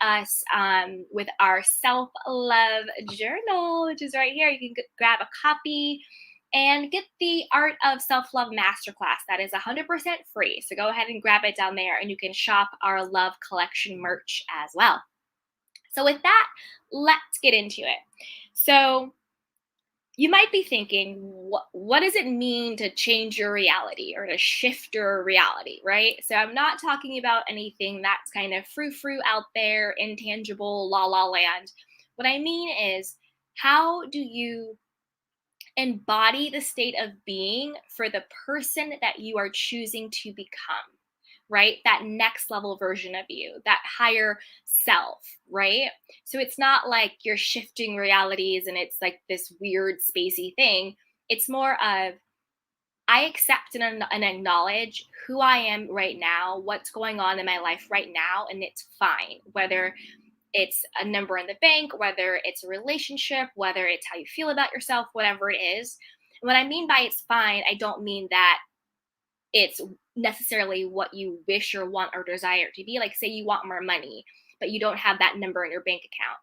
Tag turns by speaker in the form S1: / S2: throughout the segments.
S1: us with our self-love journal, which is right here. You can grab a copy and get the Art of Self-Love Masterclass. That is 100% free. So go ahead and grab it down there, and you can shop our Love Collection merch as well. So with that, let's get into it. So you might be thinking, what does it mean to change your reality or to shift your reality, right? So I'm not talking about anything that's kind of frou-frou out there, intangible, la la land. What I mean is, how do you embody the state of being for the person that you are choosing to become, right? That next level version of you, that higher self, right? So it's not like you're shifting realities and it's like this weird spacey thing. It's more of, I accept and acknowledge who I am right now, what's going on in my life right now, and it's fine. Whether it's a number in the bank, whether it's a relationship, whether it's how you feel about yourself, whatever it is. And what I mean by it's fine, I don't mean that it's necessarily what you wish or want or desire to be. Like, say you want more money, but you don't have that number in your bank account.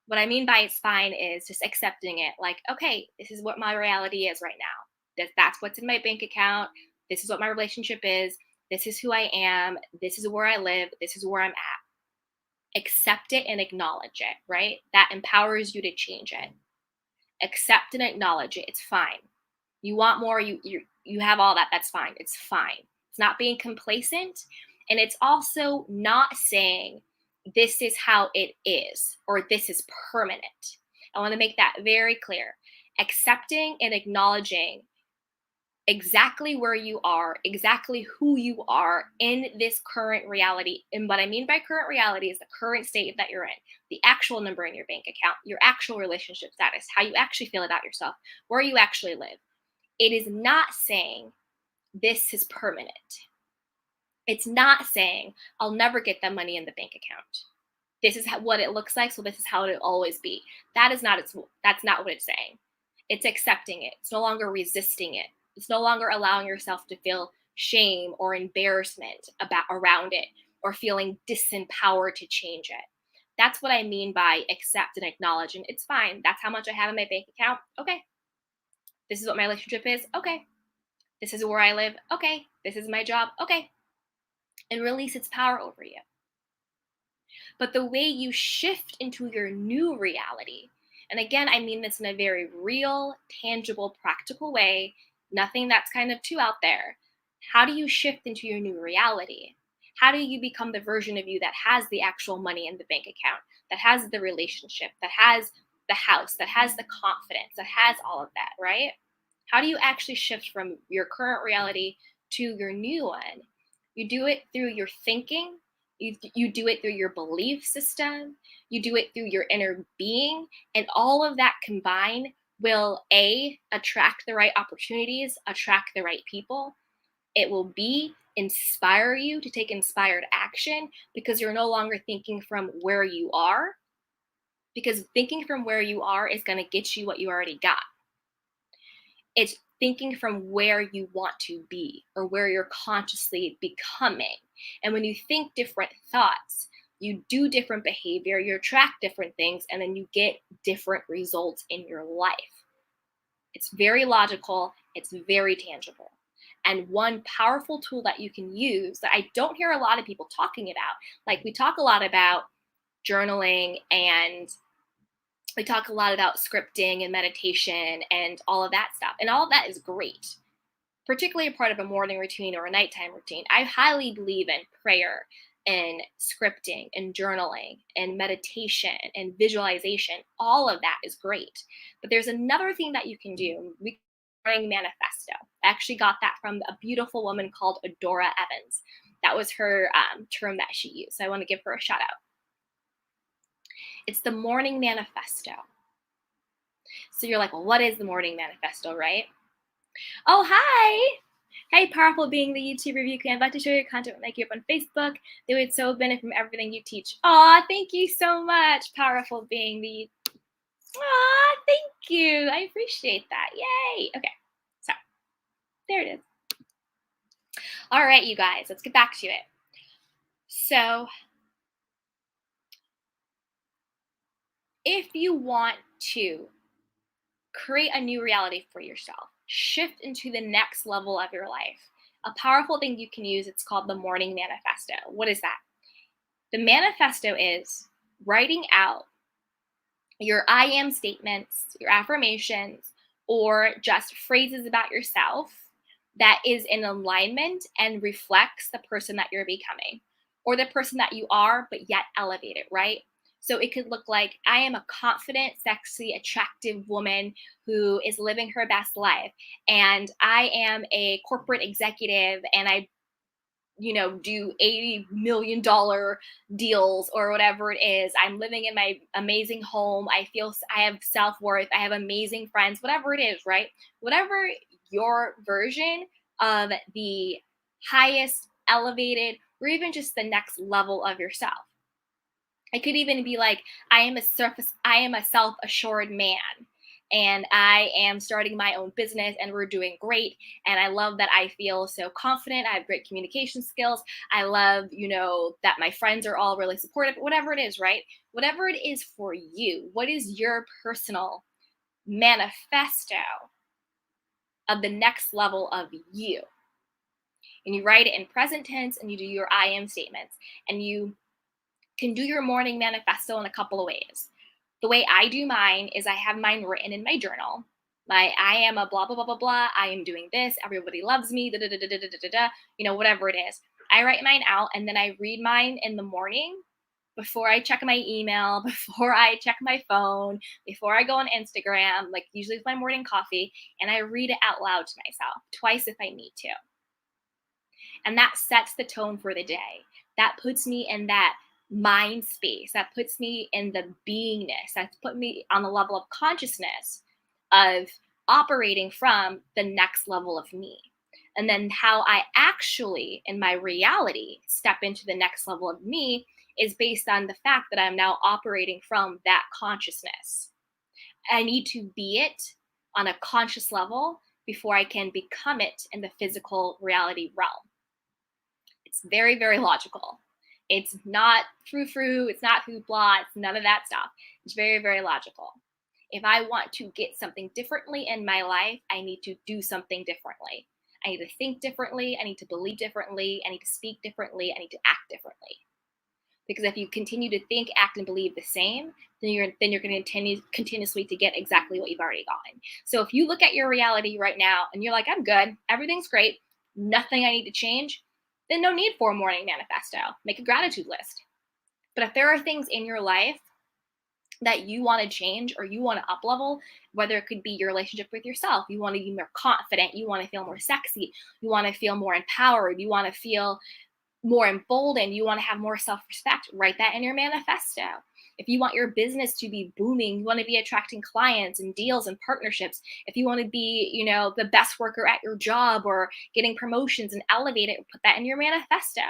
S1: What I mean by it's fine is just accepting it. Like, okay, this is what my reality is right now. That's what's in my bank account. This is what my relationship is. This is who I am. This is where I live. This is where I'm at. Accept it and acknowledge it, right? That empowers you to change it. Accept and acknowledge it. It's fine. You want more, you have all that. That's fine. It's fine. It's not being complacent, and it's also not saying this is how it is or this is permanent. I want to make that very clear. Accepting and acknowledging exactly where you are, exactly who you are in this current reality. And what I mean by current reality is the current state that you're in, the actual number in your bank account, your actual relationship status, how you actually feel about yourself, where you actually live. It is not saying this is permanent. It's not saying I'll never get that money in the bank account. This is what it looks like, so this is how it'll always be. That's not what it's saying. It's accepting it. It's no longer resisting it. It's no longer allowing yourself to feel shame or embarrassment around it, or feeling disempowered to change it. That's what I mean by accept and acknowledge. And it's fine. That's how much I have in my bank account. Okay. This is what my relationship is. Okay. This is where I live. Okay. This is my job. Okay. And release its power over you. But the way you shift into your new reality, and again, I mean this in a very real, tangible, practical way, nothing that's kind of too out there. How do you shift into your new reality? How do you become the version of you that has the actual money in the bank account, that has the relationship, that has the house, that has the confidence, that has all of that, right? How do you actually shift from your current reality to your new one? You do it through your thinking. You do it through your belief system. You do it through your inner being. And all of that combined will A, attract the right opportunities, attract the right people. It will B, inspire you to take inspired action, because you're no longer thinking from where you are. Because thinking from where you are is going to get you what you already got. It's thinking from where you want to be or where you're consciously becoming. And when you think different thoughts, you do different behavior, you attract different things, and then you get different results in your life. It's very logical, it's very tangible. And one powerful tool that you can use that I don't hear a lot of people talking about, like we talk a lot about journaling, and we talk a lot about scripting and meditation and all of that stuff. And all of that is great, particularly a part of a morning routine or a nighttime routine. I highly believe in prayer and scripting and journaling and meditation and visualization. All of that is great. But there's another thing that you can do. Morning Manifesto. I actually got that from a beautiful woman called Adora Evans. That was her term that she used. So I want to give her a shout out. It's the Morning Manifesto. So you're like, well, what is the Morning Manifesto, right? Oh, hi. Hey, Powerful Being, the YouTube review. I'd like to share your content with my group on Facebook. They would so benefit from everything you teach. Aw, thank you so much, Powerful Being. Aw, thank you. I appreciate that. Yay. Okay, so there it is. All right, you guys, let's get back to it. So If you want to create a new reality for yourself, shift into the next level of your life, a powerful thing you can use, it's called the Morning Manifesto. What is that? The manifesto is writing out your I am statements, your affirmations, or just phrases about yourself that is in alignment and reflects the person that you're becoming or the person that you are, but yet elevated, right? So it could look like I am a confident, sexy, attractive woman who is living her best life. And I am a corporate executive and I do $80 million deals or whatever it is. I'm living in my amazing home. I have self worth. I have amazing friends, whatever it is, right? Whatever your version of the highest, elevated, or even just the next level of yourself. It could even be like, I am a self-assured man. And I am starting my own business and we're doing great. And I love that I feel so confident. I have great communication skills. I love, that my friends are all really supportive, whatever it is, right? Whatever it is for you, what is your personal manifesto of the next level of you? And you write it in present tense and you do your I am statements and you can do your morning manifesto in a couple of ways. The way I do mine is I have mine written in my journal. I am a blah blah blah blah blah. I am doing this. Everybody loves me. Da da da da da da da da. Whatever it is. I write mine out and then I read mine in the morning before I check my email, before I check my phone, before I go on Instagram, like usually with my morning coffee, and I read it out loud to myself twice if I need to. And that sets the tone for the day. That puts me in that mind space. That puts me in the beingness. That's put me on the level of consciousness of operating from the next level of me. And then how I actually, in my reality, step into the next level of me is based on the fact that I'm now operating from that consciousness. I need to be it on a conscious level before I can become it in the physical reality realm. It's very, very logical. It's not frou-frou, it's not hoopla, it's none of that stuff. It's very, very logical. If I want to get something differently in my life, I need to do something differently. I need to think differently, I need to believe differently, I need to speak differently, I need to act differently. Because if you continue to think, act, and believe the same, then you're going to continue continuously to get exactly what you've already gotten. So if you look at your reality right now and you're like, I'm good, everything's great, nothing I need to change, then no need for a morning manifesto. Make a gratitude list. But if there are things in your life that you want to change or you want to up level, whether it could be your relationship with yourself, you want to be more confident, you want to feel more sexy, you want to feel more empowered, you want to feel more emboldened, you want to have more self-respect, write that in your manifesto. If you want your business to be booming, you want to be attracting clients and deals and partnerships, if you want to be, the best worker at your job or getting promotions and elevated, put that in your manifesto.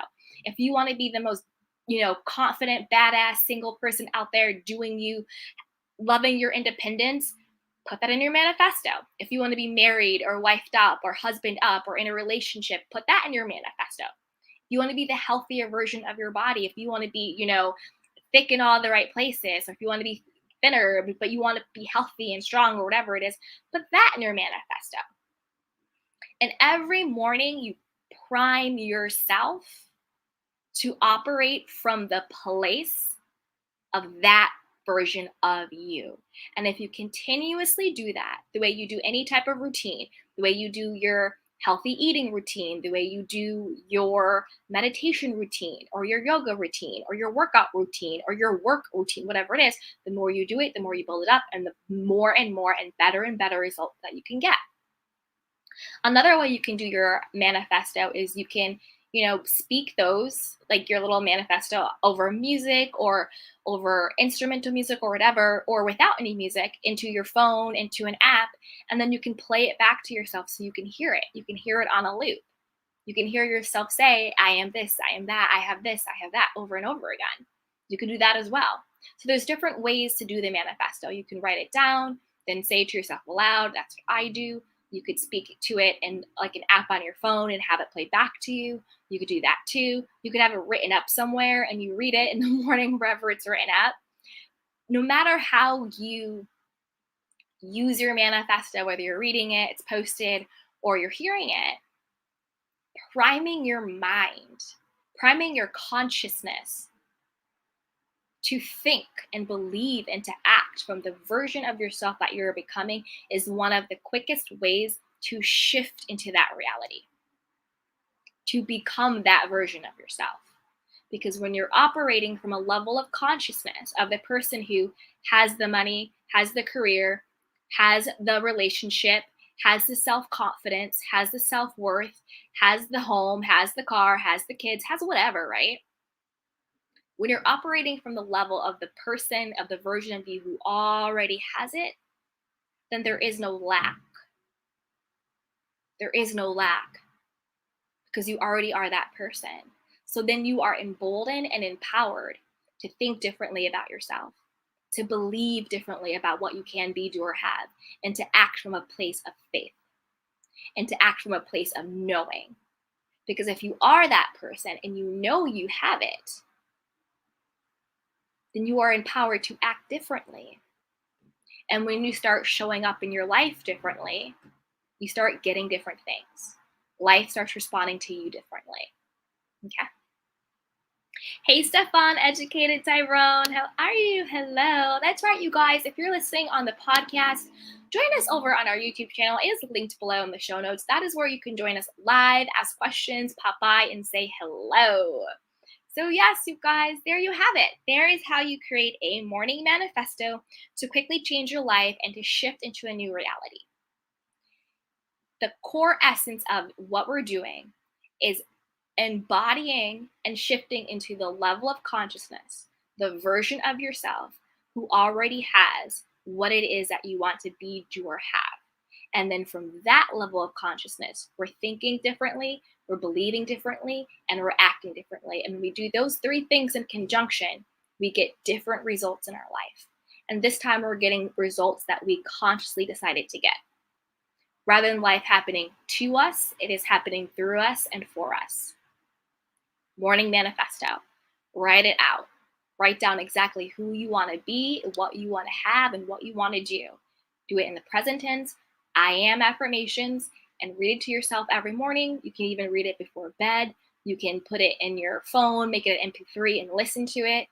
S1: If you want to be the most, confident, badass single person out there doing you, loving your independence, put that in your manifesto. If you want to be married or wifed up or husband up or in a relationship, put that in your manifesto. You want to be the healthier version of your body. If you want to be, thick in all the right places, or if you want to be thinner, but you want to be healthy and strong or whatever it is, put that in your manifesto. And every morning you prime yourself to operate from the place of that version of you. And if you continuously do that, the way you do any type of routine, the way you do your healthy eating routine, the way you do your meditation routine or your yoga routine or your workout routine or your work routine, whatever it is, the more you do it, the more you build it up and the more and better results that you can get. Another way you can do your manifesto is you can, speak those, like your little manifesto, over music or over instrumental music or whatever, or without any music, into your phone, into an app, and then you can play it back to yourself so you can hear it. You can hear it on a loop. You can hear yourself say, I am this, I am that, I have this, I have that, over and over again. You can do that as well. So there's different ways to do the manifesto. You can write it down, then say it to yourself aloud. That's what I do. You could speak to it in like an app on your phone and have it play back to you. You could do that too. You could have it written up somewhere and you read it in the morning wherever it's written up. no matter how you use your manifesto, whether you're reading it, it's posted, or you're hearing it, priming your mind, priming your consciousness to think and believe and to act from the version of yourself that you're becoming is one of the quickest ways to shift into that reality, to become that version of yourself. Because when you're operating from a level of consciousness of the person who has the money, has the career, has the relationship, has the self-confidence, has the self-worth, has the home, has the car, has the kids, has whatever, right? When you're operating from the level of the person, of the version of you who already has it, then there is no lack. There is no lack because you already are that person. So then you are emboldened and empowered to think differently about yourself, to believe differently about what you can be, do, or have, and to act from a place of faith and to act from a place of knowing. Because if you are that person and you know you have it, then you are empowered to act differently. And when you start showing up in your life differently, you start getting different things. Life starts responding to you differently. Okay? Hey, Stefan, Educated Tyrone. How are you? Hello. That's right, you guys. If you're listening on the podcast, join us over on our YouTube channel. It is linked below in the show notes. That is where you can join us live, ask questions, pop by, and say hello. So yes, you guys, there you have it. There is how you create a morning manifesto to quickly change your life and to shift into a new reality. The core essence of what we're doing is embodying and shifting into the level of consciousness, the version of yourself who already has what it is that you want to be, do, or have. And then from that level of consciousness, we're thinking differently, we're believing differently, and we're acting differently. And when we do those three things in conjunction, we get different results in our life. And this time we're getting results that we consciously decided to get. Rather than life happening to us, it is happening through us and for us. Morning manifesto. Write it out. Write down exactly who you want to be, what you want to have, and what you want to do. Do it in the present tense, I am affirmations, and read it to yourself every morning. You can even read it before bed. You can put it in your phone, make it an MP3 and listen to it.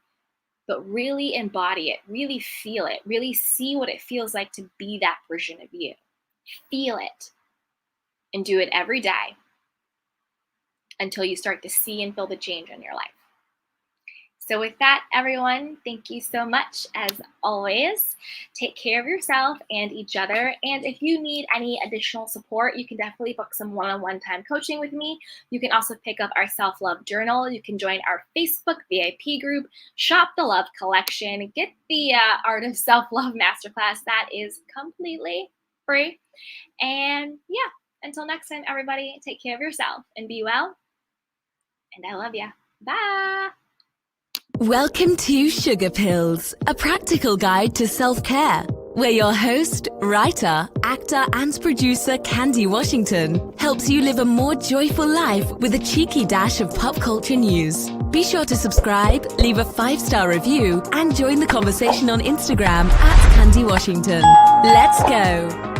S1: But really embody it, really feel it, really see what it feels like to be that version of you. Feel it and do it every day until you start to see and feel the change in your life. So with that, everyone, thank you so much. As always, take care of yourself and each other. And if you need any additional support, you can definitely book some one-on-one time coaching with me. You can also pick up our self-love journal. You can join our Facebook VIP group, shop the Love Collection, get the Art of Self-Love Masterclass. That is completely free. And yeah, until next time, everybody, take care of yourself and be well. And I love you. Bye.
S2: Welcome to Sugar Pills, a practical guide to self-care, where your host, writer, actor, and producer Candy Washington helps you live a more joyful life with a cheeky dash of pop culture news. Be sure to subscribe, leave a 5-star review, and join the conversation on Instagram @Candy Washington. Let's go.